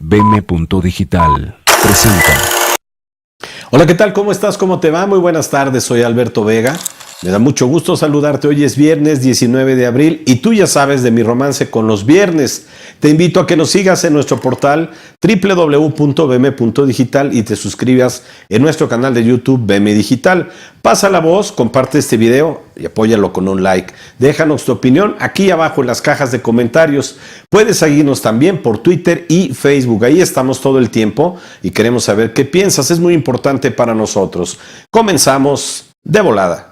BM.Digital presenta. Hola, ¿qué tal? ¿Cómo estás? ¿Cómo te va? Muy buenas tardes, soy Alberto Vega. Me da mucho gusto saludarte. Hoy es viernes 19 de abril y tú ya sabes de mi romance con los viernes. Te invito a que nos sigas en nuestro portal www.bm.digital y te suscribas en nuestro canal de YouTube BM Digital. Pasa la voz, comparte este video y apóyalo con un like. Déjanos tu opinión aquí abajo en las cajas de comentarios. Puedes seguirnos también por Twitter y Facebook. Ahí estamos todo el tiempo y queremos saber qué piensas. Es muy importante para nosotros. Comenzamos de volada.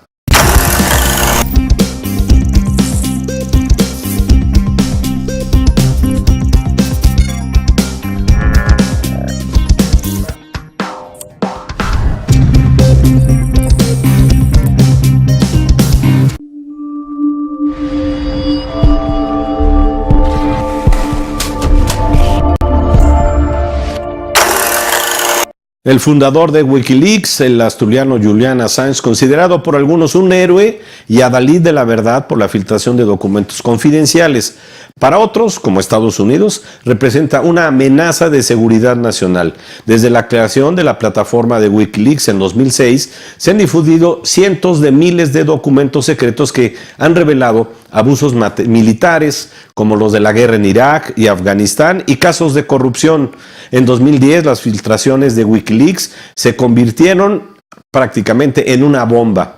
El fundador de Wikileaks, el asturiano Julian Assange, considerado por algunos un héroe y adalid de la verdad por la filtración de documentos confidenciales. Para otros, como Estados Unidos, representa una amenaza de seguridad nacional. Desde la creación de la plataforma de Wikileaks en 2006, se han difundido cientos de miles de documentos secretos que han revelado abusos militares, como los de la guerra en Irak y Afganistán, y casos de corrupción. En 2010, las filtraciones de Wikileaks se convirtieron prácticamente en una bomba.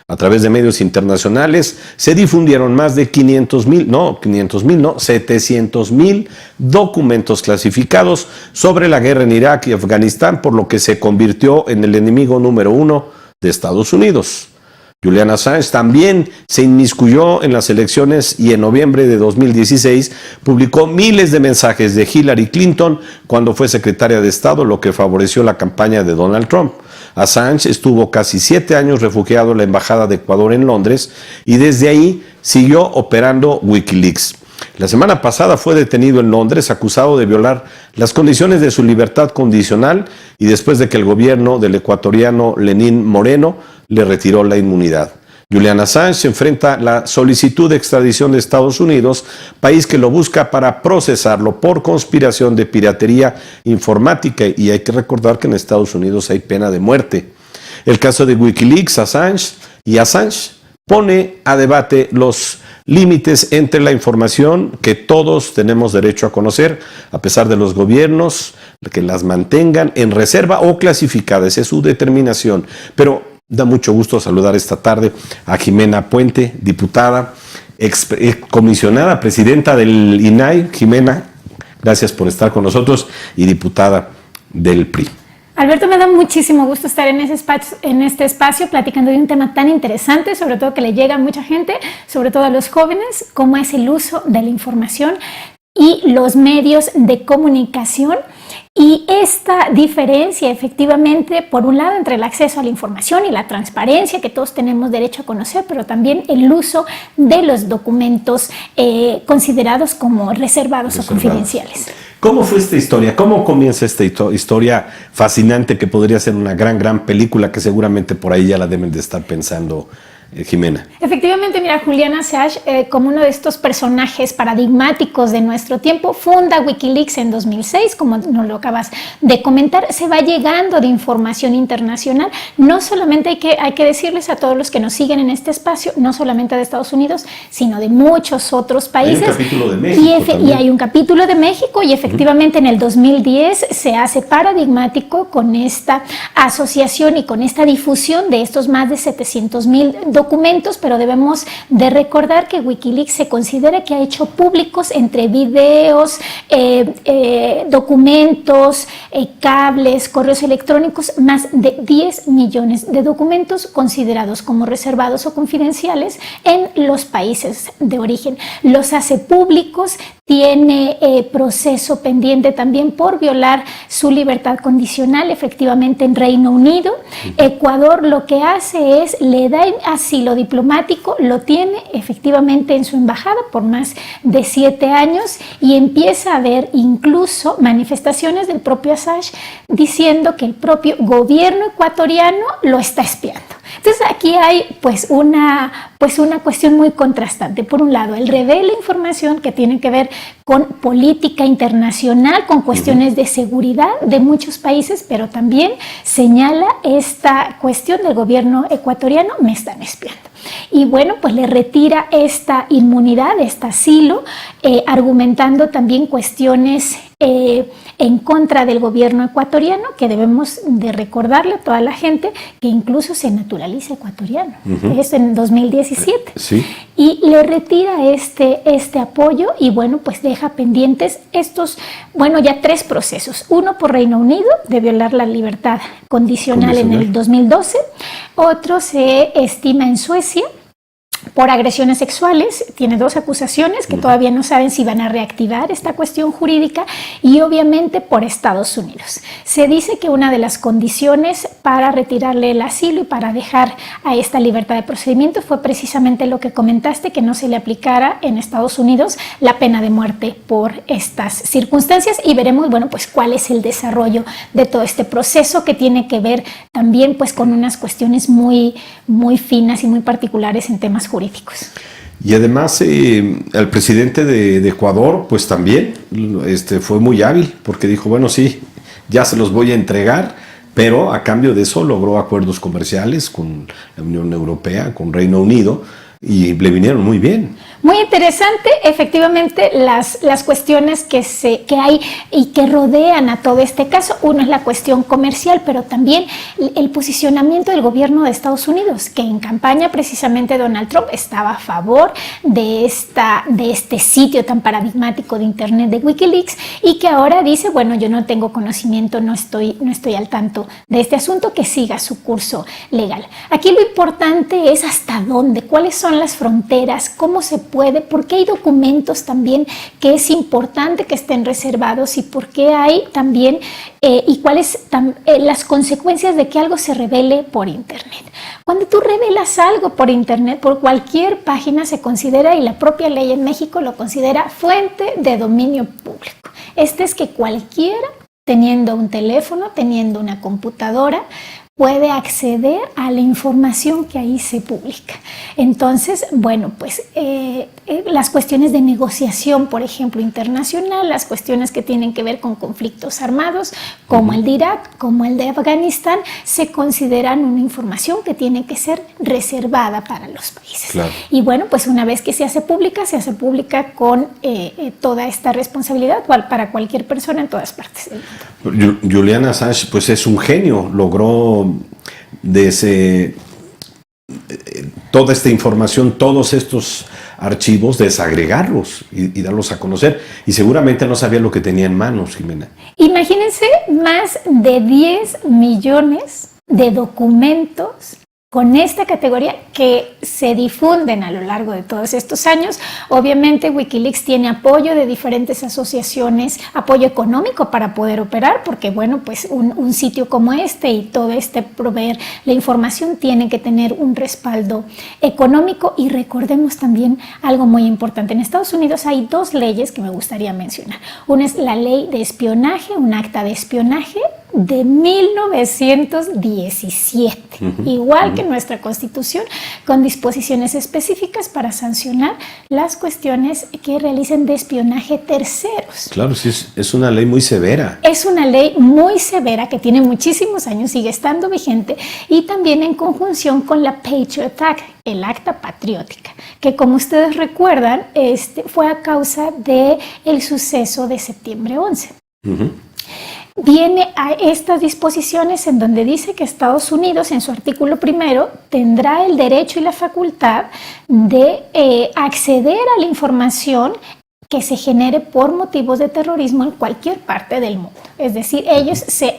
A través de medios internacionales se difundieron más de 700,000 documentos clasificados sobre la guerra en Irak y Afganistán, por lo que se convirtió en el enemigo número uno de Estados Unidos. Julian Assange también se inmiscuyó en las elecciones y en noviembre de 2016 publicó miles de mensajes de Hillary Clinton cuando fue secretaria de Estado, lo que favoreció la campaña de Donald Trump. Assange estuvo casi 7 años refugiado en la Embajada de Ecuador en Londres y desde ahí siguió operando Wikileaks. La semana pasada fue detenido en Londres acusado de violar las condiciones de su libertad condicional y después de que el gobierno del ecuatoriano Lenín Moreno le retiró la inmunidad. Julian Assange se enfrenta a la solicitud de extradición de Estados Unidos, país que lo busca para procesarlo por conspiración de piratería informática, y hay que recordar que en Estados Unidos hay pena de muerte. El caso de Wikileaks, Assange pone a debate los límites entre la información que todos tenemos derecho a conocer, a pesar de los gobiernos que las mantengan en reserva o clasificadas. Esa es su determinación. Pero da mucho gusto saludar esta tarde a Jimena Puente, diputada, comisionada, presidenta del INAI. Jimena, gracias por estar con nosotros, y diputada del PRI. Alberto, me da muchísimo gusto estar en este espacio platicando de un tema tan interesante, sobre todo que le llega a mucha gente, sobre todo a los jóvenes, como es el uso de la información y los medios de comunicación. Y esta diferencia, efectivamente, por un lado, entre el acceso a la información y la transparencia, que todos tenemos derecho a conocer, pero también el uso de los documentos considerados como reservados o confidenciales. ¿Cómo fue esta historia? ¿Cómo comienza esta historia fascinante que podría ser una gran película que seguramente por ahí ya la deben de estar pensando, Jimena? Efectivamente, mira, Julian Assange, como uno de estos personajes paradigmáticos de nuestro tiempo, funda Wikileaks en 2006, como nos lo acabas de comentar. Se va llegando de información internacional. No solamente hay que decirles a todos los que nos siguen en este espacio, no solamente de Estados Unidos, sino de muchos otros países. Hay un capítulo de México y hay un capítulo de México, y efectivamente en el 2010 se hace paradigmático con esta asociación y con esta difusión de estos más de 700,000 documentos, pero debemos de recordar que Wikileaks se considera que ha hecho públicos entre videos, documentos, cables, correos electrónicos, más de 10 millones de documentos considerados como reservados o confidenciales en los países de origen. Los hace públicos, tiene proceso pendiente también por violar su libertad condicional, efectivamente, en Reino Unido. Ecuador lo que hace es le da asilo diplomático, lo tiene efectivamente en su embajada por más de 7 años y empieza a haber incluso manifestaciones del propio Assange diciendo que el propio gobierno ecuatoriano lo está espiando. Entonces aquí hay pues una cuestión muy contrastante. Por un lado, él revela información que tiene que ver con política internacional, con cuestiones de seguridad de muchos países, pero también señala esta cuestión del gobierno ecuatoriano, me están espiando. Y bueno, pues le retira esta inmunidad, este asilo, argumentando también cuestiones en contra del gobierno ecuatoriano, que debemos de recordarle a toda la gente que incluso se naturaliza ecuatoriano. Esto en 2017. Sí. Y le retira este apoyo y bueno, pues deja pendientes ya 3 procesos. Uno por Reino Unido, de violar la libertad condicional en el 2012. Otro se estima en Suecia por agresiones sexuales, tiene 2 acusaciones que todavía no saben si van a reactivar esta cuestión jurídica, y obviamente por Estados Unidos. Se dice que una de las condiciones para retirarle el asilo y para dejar a esta libertad de procedimiento fue precisamente lo que comentaste, que no se le aplicara en Estados Unidos la pena de muerte por estas circunstancias, y veremos, bueno, pues cuál es el desarrollo de todo este proceso, que tiene que ver también pues con unas cuestiones muy, muy finas y muy particulares en temas jurídicos. Y además el presidente de Ecuador pues también fue muy hábil, porque dijo, bueno, sí, ya se los voy a entregar, pero a cambio de eso logró acuerdos comerciales con la Unión Europea, con Reino Unido, y le vinieron muy bien. Muy interesante, efectivamente, las cuestiones que hay y que rodean a todo este caso. Uno es la cuestión comercial, pero también el posicionamiento del gobierno de Estados Unidos, que en campaña precisamente Donald Trump estaba a favor de este sitio tan paradigmático de Internet de Wikileaks, y que ahora dice, bueno, yo no tengo conocimiento, no estoy al tanto de este asunto, que siga su curso legal. Aquí lo importante es hasta dónde, cuáles son las fronteras, cómo se puede, porque hay documentos también que es importante que estén reservados, y por qué hay también y cuáles las consecuencias de que algo se revele por Internet. Cuando tú revelas algo por Internet, por cualquier página, se considera, y la propia ley en México lo considera, fuente de dominio público. Es que cualquiera, teniendo un teléfono, teniendo una computadora, puede acceder a la información que ahí se publica. Entonces, bueno, pues las cuestiones de negociación, por ejemplo, internacional, las cuestiones que tienen que ver con conflictos armados, como el de Irak, como el de Afganistán, se consideran una información que tiene que ser reservada para los países. Claro. Y bueno, pues una vez que se hace pública con toda esta responsabilidad para cualquier persona en todas partes del mundo. Julian Assange pues es un genio, logró toda esta información, todos estos archivos, desagregarlos y darlos a conocer, y seguramente no sabía lo que tenía en manos, Jimena. Imagínense, más de 10 millones de documentos con esta categoría que se difunden a lo largo de todos estos años. Obviamente Wikileaks tiene apoyo de diferentes asociaciones, apoyo económico para poder operar, porque bueno, pues un sitio como este y todo proveer la información tiene que tener un respaldo económico. Y recordemos también algo muy importante. En Estados Unidos hay 2 leyes que me gustaría mencionar. Una es la ley de espionaje, un acta de espionaje de 1917, igual que nuestra Constitución, con disposiciones específicas para sancionar las cuestiones que realicen de espionaje terceros. Claro, sí, es una ley muy severa. Es una ley muy severa que tiene muchísimos años, sigue estando vigente, y también en conjunción con la Patriot Act, el acta patriótica, que como ustedes recuerdan, fue a causa del suceso de septiembre 11. Viene a estas disposiciones en donde dice que Estados Unidos, en su artículo 1, tendrá el derecho y la facultad de acceder a la información que se genere por motivos de terrorismo en cualquier parte del mundo. Es decir, ellos se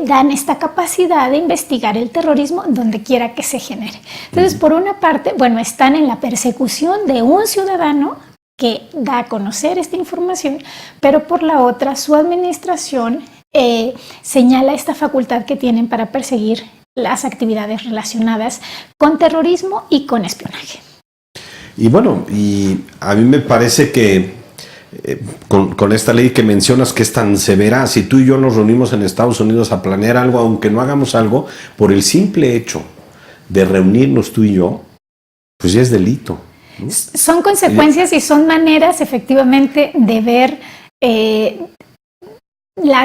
dan esta capacidad de investigar el terrorismo donde quiera que se genere. Entonces, por una parte, bueno, están en la persecución de un ciudadano que da a conocer esta información, pero por la otra, su administración señala esta facultad que tienen para perseguir las actividades relacionadas con terrorismo y con espionaje. Y bueno, y a mí me parece que con esta ley que mencionas que es tan severa, si tú y yo nos reunimos en Estados Unidos a planear algo, aunque no hagamos algo, por el simple hecho de reunirnos tú y yo, pues ya es delito, ¿no? Son consecuencias y son maneras efectivamente de ver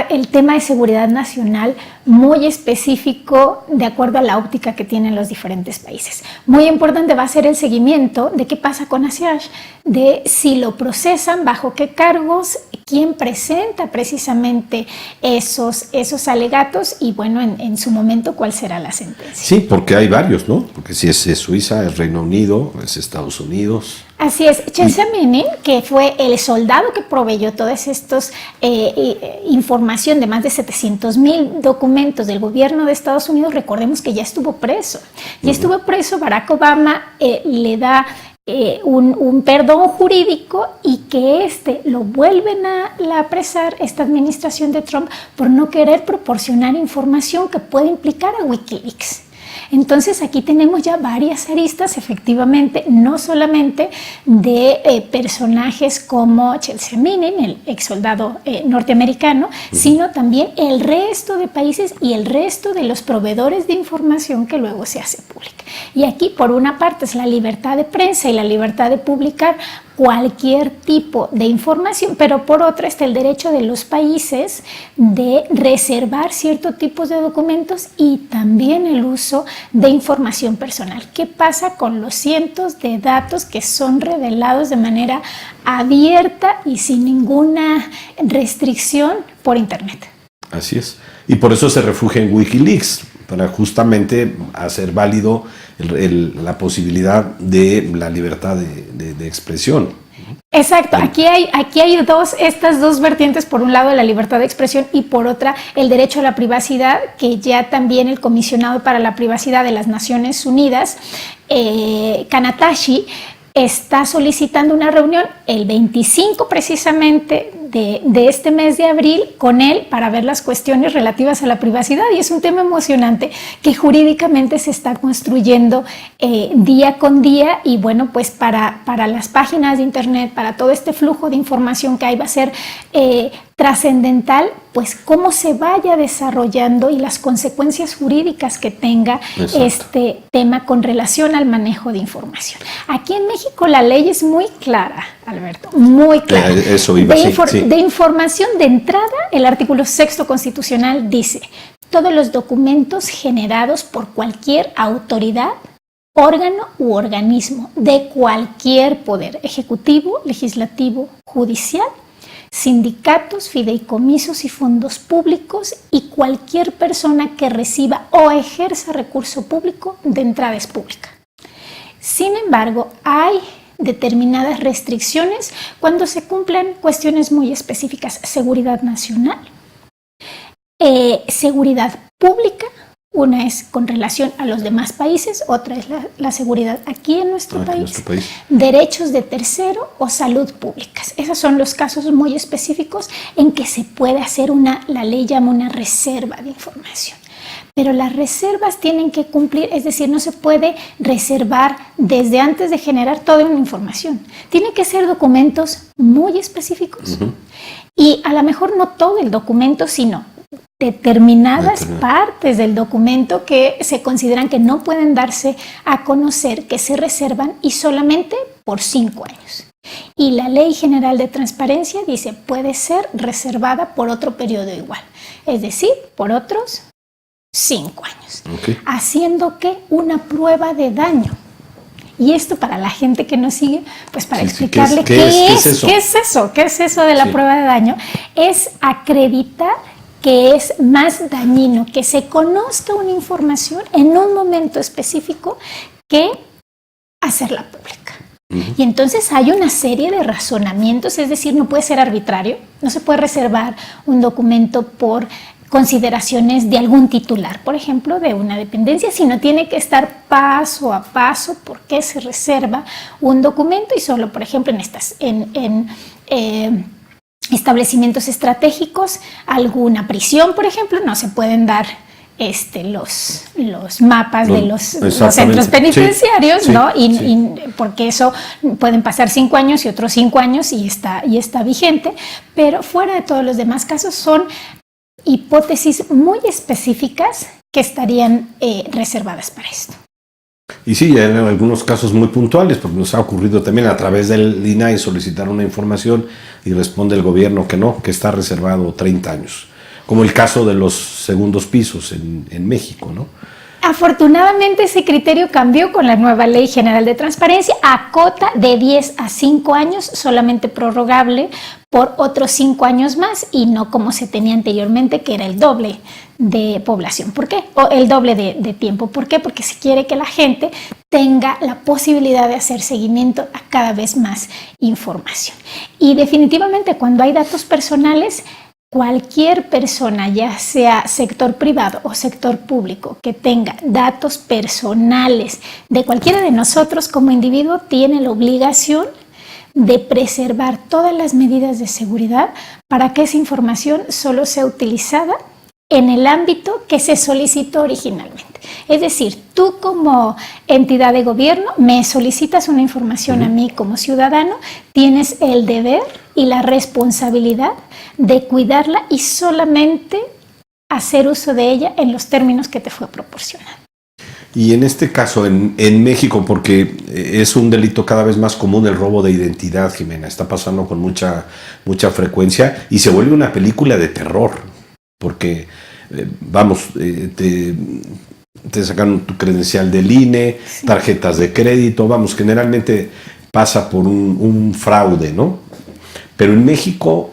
el tema de seguridad nacional muy específico de acuerdo a la óptica que tienen los diferentes países. Muy importante va a ser el seguimiento de qué pasa con Assange, de si lo procesan, bajo qué cargos, quién presenta precisamente esos alegatos y bueno, en su momento cuál será la sentencia. Sí, porque hay varios, ¿no? Porque si es Suiza, es Reino Unido, es Estados Unidos. Así es. Chelsea Manning, que fue el soldado que proveyó todas estas información de más de 700,000 documentos del gobierno de Estados Unidos, recordemos que ya estuvo preso. Ya estuvo preso, Barack Obama le da un perdón jurídico y que lo vuelven a apresar esta administración de Trump por no querer proporcionar información que puede implicar a Wikileaks. Entonces aquí tenemos ya varias aristas, efectivamente, no solamente de personajes como Chelsea Manning, el ex soldado norteamericano, sino también el resto de países y el resto de los proveedores de información que luego se hace pública. Y aquí, por una parte, es la libertad de prensa y la libertad de publicar cualquier tipo de información, pero por otra está el derecho de los países de reservar ciertos tipos de documentos y también el uso de información personal. ¿Qué pasa con los cientos de datos que son revelados de manera abierta y sin ninguna restricción por Internet? Así es. Y por eso se refugia en Wikileaks, para justamente hacer válido la posibilidad de la libertad de expresión. Exacto, aquí hay estas dos vertientes, por un lado la libertad de expresión y por otra el derecho a la privacidad, que ya también el comisionado para la privacidad de las Naciones Unidas, Kanatashi, está solicitando una reunión el 25 precisamente de este mes de abril con él para ver las cuestiones relativas a la privacidad, y es un tema emocionante que jurídicamente se está construyendo día con día, y bueno, pues para las páginas de internet, para todo este flujo de información que hay, va a ser trascendental pues cómo se vaya desarrollando y las consecuencias jurídicas que tenga este tema con relación al manejo de información. Aquí en México la ley es muy clara, Alberto, muy clara. Eso iba de información de entrada, el artículo 6º constitucional dice: todos los documentos generados por cualquier autoridad, órgano u organismo de cualquier poder ejecutivo, legislativo, judicial, sindicatos, fideicomisos y fondos públicos y cualquier persona que reciba o ejerza recurso público de entrada es pública. Sin embargo, hay determinadas restricciones cuando se cumplen cuestiones muy específicas: seguridad nacional, seguridad pública. Una es con relación a los demás países, otra es la seguridad aquí en nuestro país, derechos de tercero o salud públicas. Esos son los casos muy específicos en que se puede hacer la ley llama una reserva de información. Pero las reservas tienen que cumplir, es decir, no se puede reservar desde antes de generar toda una información. Tienen que ser documentos muy específicos y a lo mejor no todo el documento, sino determinadas partes del documento que se consideran que no pueden darse a conocer, que se reservan y solamente por 5 años. Y la Ley General de Transparencia dice puede ser reservada por otro periodo igual, es decir, por otros 5 años, haciendo que una prueba de daño. Y esto para la gente que nos sigue, pues para explicarle qué es eso de la prueba de daño, es acreditar que es más dañino que se conozca una información en un momento específico que hacerla pública. Y entonces hay una serie de razonamientos, es decir, no puede ser arbitrario, no se puede reservar un documento por consideraciones de algún titular, por ejemplo, de una dependencia, sino tiene que estar paso a paso por qué se reserva un documento, y solo, por ejemplo, en establecimientos estratégicos, alguna prisión, por ejemplo, no se pueden dar los mapas de los centros penitenciarios, sí, ¿no? Y porque eso pueden pasar 5 años y otros 5 años y está vigente, pero fuera de todos los demás casos son hipótesis muy específicas que estarían reservadas para esto. Y sí, en algunos casos muy puntuales, porque nos ha ocurrido también a través del INAI solicitar una información y responde el gobierno que no, que está reservado 30 años. Como el caso de los segundos pisos en México, ¿no? Afortunadamente ese criterio cambió con la nueva Ley General de Transparencia, acota de 10 a 5 años, solamente prorrogable por otros 5 años más y no como se tenía anteriormente, que era el doble de población. ¿Por qué? O el doble de tiempo. ¿Por qué? Porque se quiere que la gente tenga la posibilidad de hacer seguimiento a cada vez más información. Y definitivamente cuando hay datos personales, cualquier persona, ya sea sector privado o sector público, que tenga datos personales de cualquiera de nosotros como individuo, tiene la obligación de preservar todas las medidas de seguridad para que esa información solo sea utilizada en el ámbito que se solicitó originalmente. Es decir, tú como entidad de gobierno me solicitas una información a mí como ciudadano, tienes el deber y la responsabilidad de cuidarla y solamente hacer uso de ella en los términos que te fue proporcionado. Y en este caso, en México, porque es un delito cada vez más común el robo de identidad, Jimena, está pasando con mucha frecuencia y se vuelve una película de terror, porque, te sacan tu credencial del INE, tarjetas de crédito, generalmente pasa por un fraude, ¿no? Pero en México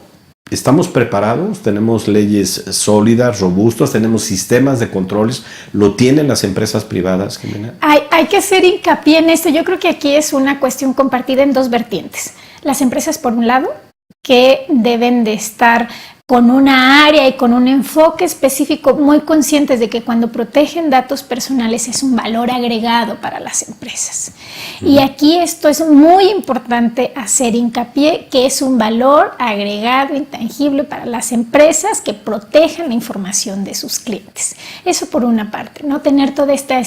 estamos preparados, tenemos leyes sólidas, robustas, tenemos sistemas de controles, ¿lo tienen las empresas privadas, Jimena? Hay que hacer hincapié en esto. Yo creo que aquí es una cuestión compartida en dos vertientes. Las empresas, por un lado, que deben de estar con una área y con un enfoque específico, muy conscientes de que cuando protegen datos personales es un valor agregado para las empresas. Y aquí esto es muy importante hacer hincapié, que es un valor agregado intangible para las empresas que protejan la información de sus clientes. Eso por una parte, no tener todo este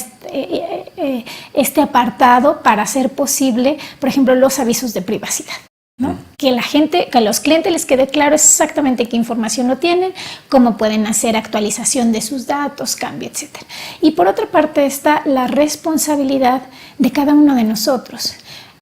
apartado para hacer posible, por ejemplo, los avisos de privacidad, ¿no? Que a los clientes les quede claro exactamente qué información no tienen, cómo pueden hacer actualización de sus datos, cambio, etc. Y por otra parte está la responsabilidad de cada uno de nosotros.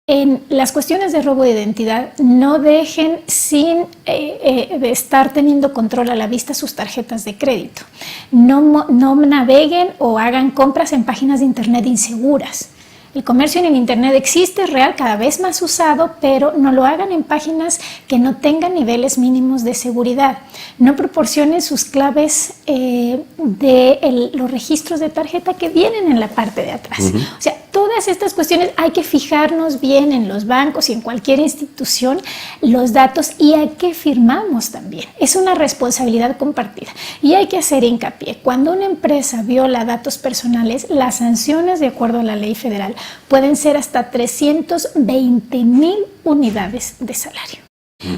En las cuestiones de robo de identidad, no dejen sin de estar teniendo control a la vista sus tarjetas de crédito. No naveguen o hagan compras en páginas de internet inseguras. El comercio en el internet existe, es real, cada vez más usado, pero no lo hagan en páginas que no tengan niveles mínimos de seguridad. No proporcionen sus claves de los registros de tarjeta que vienen en la parte de atrás. O sea, todas estas cuestiones hay que fijarnos bien en los bancos y en cualquier institución los datos y a qué firmamos también. Es una responsabilidad compartida y hay que hacer hincapié. Cuando una empresa viola datos personales, las sanciones de acuerdo a la ley federal pueden ser hasta 320,000 unidades de salario.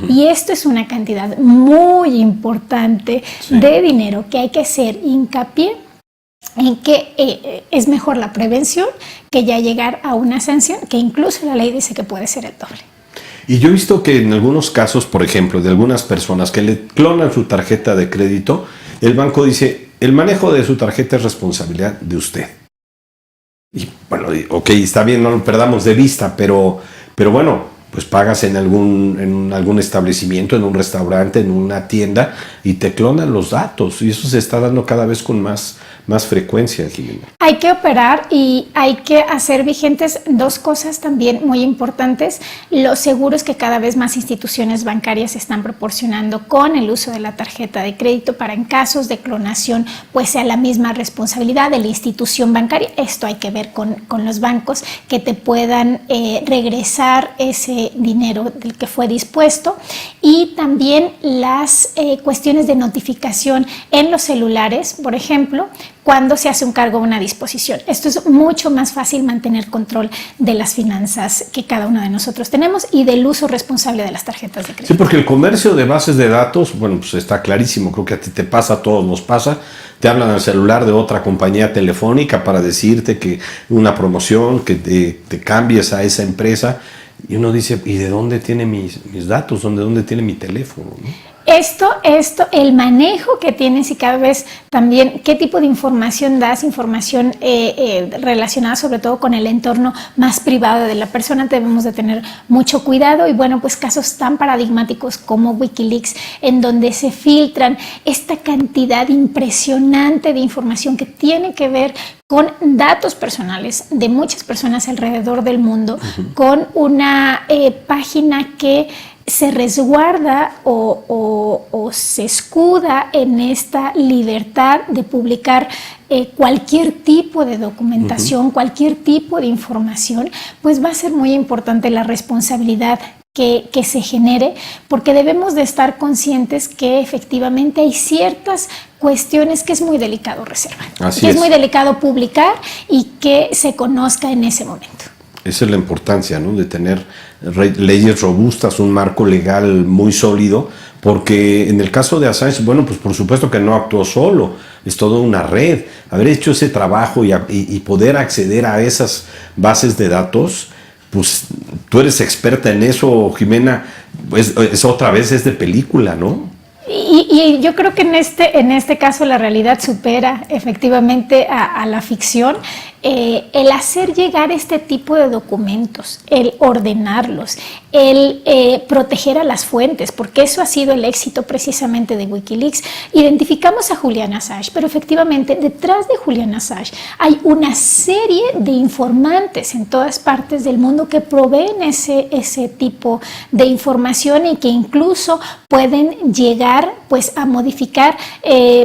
Y esto es una cantidad muy importante de dinero que hay que hacer hincapié en que es mejor la prevención que ya llegar a una sanción, que incluso la ley dice que puede ser el doble. Y yo he visto que en algunos casos, por ejemplo, de algunas personas que le clonan su tarjeta de crédito, el banco dice, el manejo de su tarjeta es responsabilidad de usted. Y bueno, ok, está bien, no lo perdamos de vista, pero bueno, pues pagas en algún establecimiento, en un restaurante, en una tienda y te clonan los datos y eso se está dando cada vez con más frecuencia, Jimena. Hay que operar y hay que hacer vigentes dos cosas también muy importantes. Los seguros que cada vez más instituciones bancarias están proporcionando con el uso de la tarjeta de crédito para en casos de clonación pues sea la misma responsabilidad de la institución bancaria. Esto hay que ver con los bancos que te puedan regresar ese dinero del que fue dispuesto y también las cuestiones de notificación en los celulares, por ejemplo, cuando se hace un cargo o una disposición. Esto es mucho más fácil mantener control de las finanzas que cada uno de nosotros tenemos y del uso responsable de las tarjetas de crédito. Sí, porque el comercio de bases de datos, bueno, pues está clarísimo, creo que a ti te pasa, a todos nos pasa, te hablan al celular de otra compañía telefónica para decirte que una promoción, que te cambies a esa empresa, y uno dice, ¿y de dónde tiene mis datos? ¿Dónde tiene mi teléfono? ¿No? Esto, el manejo que tienes y cada vez también qué tipo de información das, información relacionada sobre todo con el entorno más privado de la persona, debemos de tener mucho cuidado y bueno, pues casos tan paradigmáticos como Wikileaks, en donde se filtran esta cantidad impresionante de información que tiene que ver con datos personales de muchas personas alrededor del mundo, con una página que se resguarda o se escuda en esta libertad de publicar cualquier tipo de documentación, cualquier tipo de información, pues va a ser muy importante la responsabilidad que se genere, porque debemos de estar conscientes que efectivamente hay ciertas cuestiones que es muy delicado reservar, que es muy delicado publicar y que se conozca en ese momento. Esa es la importancia, ¿no? De tener leyes robustas, un marco legal muy sólido, porque en el caso de Assange, bueno, pues por supuesto que no actuó solo, es toda una red. Haber hecho ese trabajo y poder acceder a esas bases de datos, pues tú eres experta en eso, Jimena, pues es otra vez es de película, ¿no? Y yo creo que en este caso la realidad supera efectivamente a la ficción. El hacer llegar este tipo de documentos, el ordenarlos, el proteger a las fuentes, porque eso ha sido el éxito precisamente de Wikileaks. Identificamos a Julian Assange, pero efectivamente detrás de Julian Assange hay una serie de informantes en todas partes del mundo que proveen ese tipo de información y que incluso pueden llegar pues a modificar,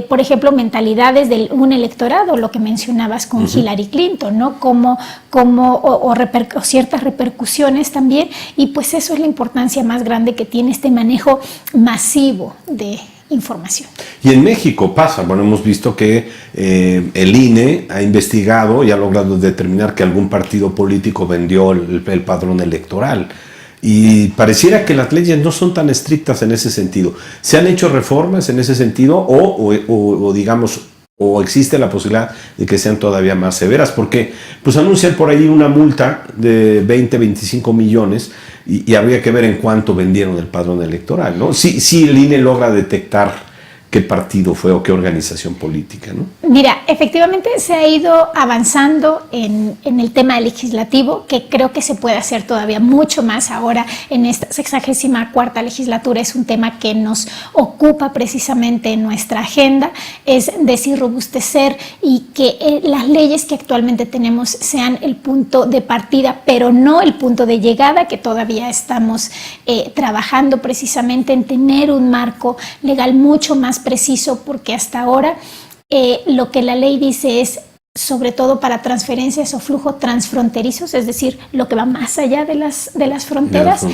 por ejemplo, mentalidades de un electorado, lo que mencionabas con Hillary Clinton, ¿no? O ciertas repercusiones también, y pues eso es la importancia más grande que tiene este manejo masivo de información. Y en México pasa, bueno, hemos visto que el INE ha investigado y ha logrado determinar que algún partido político vendió el padrón electoral. Y pareciera que las leyes no son tan estrictas en ese sentido. ¿Se han hecho reformas en ese sentido o digamos, o existe la posibilidad de que sean todavía más severas? Porque pues anuncian por ahí una multa de 20-25 millones y habría que ver en cuánto vendieron el padrón electoral, ¿no? Si el INE logra detectar qué partido fue o qué organización política, ¿no? Mira, efectivamente se ha ido avanzando en el tema legislativo, que creo que se puede hacer todavía mucho más ahora en esta 64ª legislatura. Es un tema que nos ocupa precisamente en nuestra agenda, es decir, robustecer y que las leyes que actualmente tenemos sean el punto de partida, pero no el punto de llegada, que todavía estamos trabajando precisamente en tener un marco legal mucho más preciso, porque hasta ahora lo que la ley dice es sobre todo para transferencias o flujos transfronterizos, es decir, lo que va más allá de las fronteras,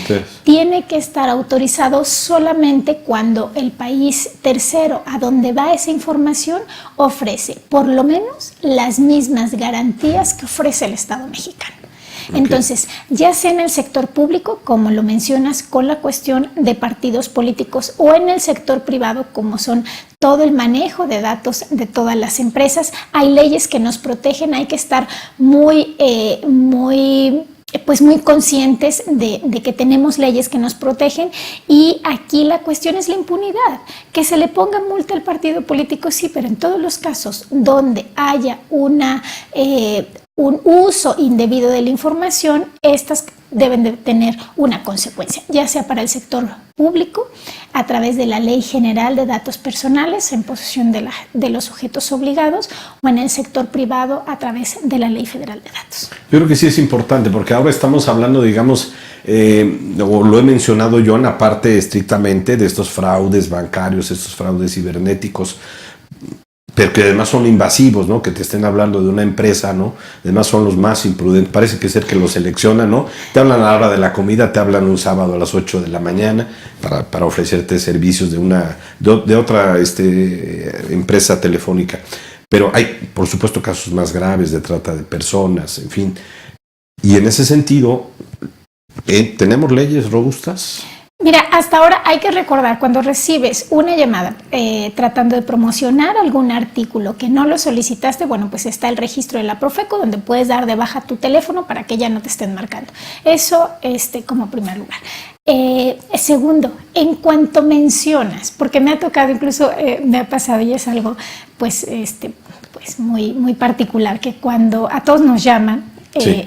tiene que estar autorizado solamente cuando el país tercero a donde va esa información ofrece por lo menos las mismas garantías que ofrece el Estado mexicano. Entonces, ya sea en el sector público, como lo mencionas, con la cuestión de partidos políticos, o en el sector privado, como son todo el manejo de datos de todas las empresas, hay leyes que nos protegen, hay que estar muy conscientes de que tenemos leyes que nos protegen, y aquí la cuestión es la impunidad. Que se le ponga multa al partido político, sí, pero en todos los casos donde haya un uso indebido de la información, estas deben de tener una consecuencia, ya sea para el sector público a través de la Ley General de Datos Personales en posesión de los sujetos obligados, o en el sector privado a través de la Ley Federal de Datos. Yo creo que sí es importante, porque ahora estamos hablando, digamos, o lo he mencionado yo en la parte estrictamente de estos fraudes bancarios, estos fraudes cibernéticos, pero que además son invasivos, ¿no? Que te estén hablando de una empresa, ¿no? Además son los más imprudentes, parece que ser que los seleccionan, ¿no? Te hablan a la hora de la comida, te hablan un sábado a las 8 de la mañana para ofrecerte servicios de otra empresa telefónica. Pero hay, por supuesto, casos más graves de trata de personas, en fin. Y en ese sentido, ¿tenemos leyes robustas? Mira, hasta ahora hay que recordar, cuando recibes una llamada tratando de promocionar algún artículo que no lo solicitaste, bueno, pues está el registro de la Profeco, donde puedes dar de baja tu teléfono para que ya no te estén marcando. Eso como primer lugar. Segundo, en cuanto mencionas, porque me ha tocado, incluso me ha pasado y es algo pues muy, muy particular, que cuando a todos nos llaman, sí,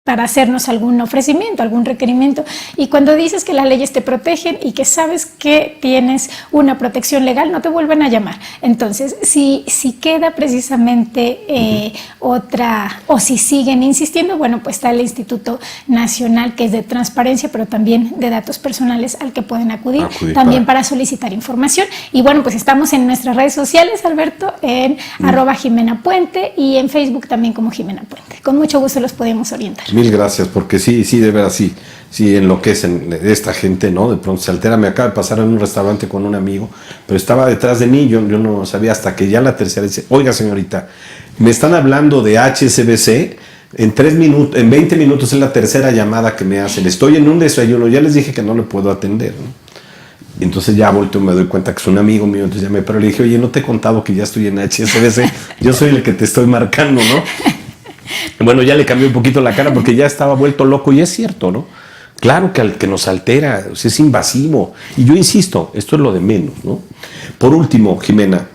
para hacernos algún ofrecimiento, algún requerimiento, y cuando dices que las leyes te protegen y que sabes que tienes una protección legal, no te vuelven a llamar. Entonces, si queda precisamente otra, o si siguen insistiendo, bueno, pues está el Instituto Nacional, que es de transparencia, pero también de datos personales, al que pueden acudir también para solicitar información. Y bueno, pues estamos en nuestras redes sociales, Alberto, en @JimenaPuente, y en Facebook también como Jimena Puente. Con mucho gusto los podemos orientar. Mil gracias, porque sí, de verdad, sí enloquecen esta gente, ¿no? De pronto se altera. Me acaba de pasar en un restaurante con un amigo, pero estaba detrás de mí, yo no sabía, hasta que ya la tercera dice, oiga señorita, me están hablando de HSBC, en 20 minutos es la tercera llamada que me hacen, estoy en un desayuno, ya les dije que no le puedo atender, ¿no? Entonces ya volteo, me doy cuenta que es un amigo mío, entonces llamé, pero le dije, oye, no te he contado que ya estoy en HSBC, yo soy el que te estoy marcando, ¿no? Bueno, ya le cambié un poquito la cara porque ya estaba vuelto loco, y es cierto, ¿no? Claro que nos altera, es invasivo. Y yo insisto, esto es lo de menos, ¿no? Por último, Jimena,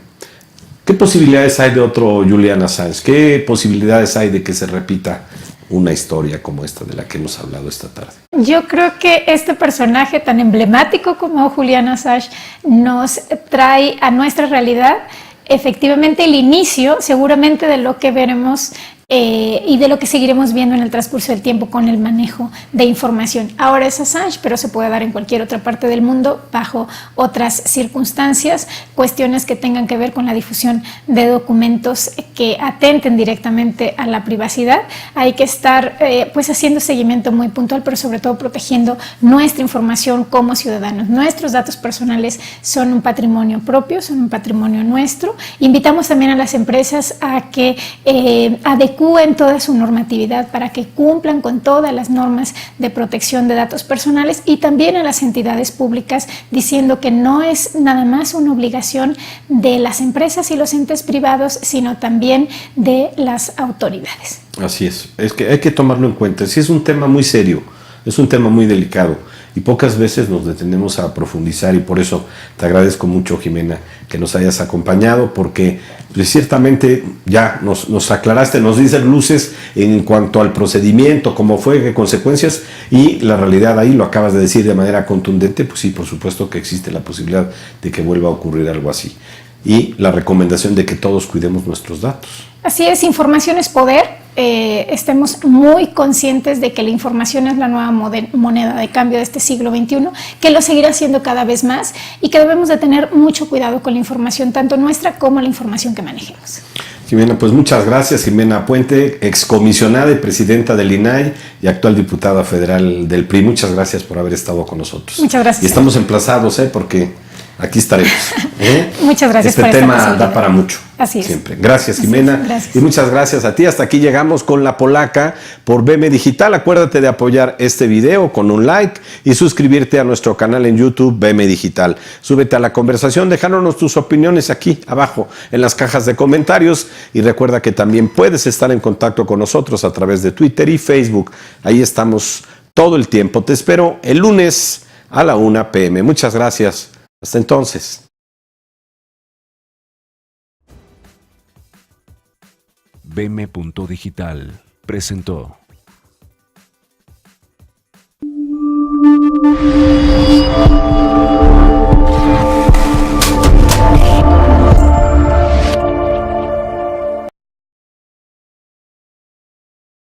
¿qué posibilidades hay de otro Julian Assange? ¿Qué posibilidades hay de que se repita una historia como esta de la que hemos hablado esta tarde? Yo creo que este personaje tan emblemático como Julian Assange nos trae a nuestra realidad efectivamente el inicio, seguramente, de lo que veremos y de lo que seguiremos viendo en el transcurso del tiempo con el manejo de información. Ahora es Assange, pero se puede dar en cualquier otra parte del mundo bajo otras circunstancias, cuestiones que tengan que ver con la difusión de documentos que atenten directamente a la privacidad. Hay que estar pues haciendo seguimiento muy puntual, pero sobre todo protegiendo nuestra información como ciudadanos. Nuestros datos personales son un patrimonio propio, son un patrimonio nuestro. Invitamos también a las empresas a que adecúen toda su normatividad para que cumplan con todas las normas de protección de datos personales, y también a las entidades públicas, diciendo que no es nada más una obligación de las empresas y los entes privados, sino también de las autoridades. Así es que hay que tomarlo en cuenta. Sí, es un tema muy serio, es un tema muy delicado, y pocas veces nos detenemos a profundizar, y por eso te agradezco mucho, Jimena, que nos hayas acompañado, porque pues, ciertamente ya nos aclaraste, nos dices luces en cuanto al procedimiento, cómo fue, qué consecuencias, y la realidad ahí lo acabas de decir de manera contundente. Pues sí, por supuesto que existe la posibilidad de que vuelva a ocurrir algo así, y la recomendación de que todos cuidemos nuestros datos. Así es, información es poder. Estemos muy conscientes de que la información es la nueva moneda de cambio de este siglo XXI, que lo seguirá siendo cada vez más, y que debemos de tener mucho cuidado con la información, tanto nuestra como la información que manejemos. Jimena, pues muchas gracias. Jimena Puente, excomisionada y presidenta del INAI y actual diputada federal del PRI. Muchas gracias por haber estado con nosotros. Muchas gracias. Y estamos emplazados, porque aquí estaremos. Muchas gracias por esta posibilidad. Este tema da para mucho. Así es. Siempre. Gracias, Jimena. Gracias. Y muchas gracias a ti. Hasta aquí llegamos con La Polaca por BM Digital. Acuérdate de apoyar este video con un like y suscribirte a nuestro canal en YouTube BM Digital. Súbete a la conversación, dejándonos tus opiniones aquí abajo en las cajas de comentarios, y recuerda que también puedes estar en contacto con nosotros a través de Twitter y Facebook. Ahí estamos todo el tiempo. Te espero el lunes a la 1 p.m. Muchas gracias. Hasta entonces. BM.Digital presentó.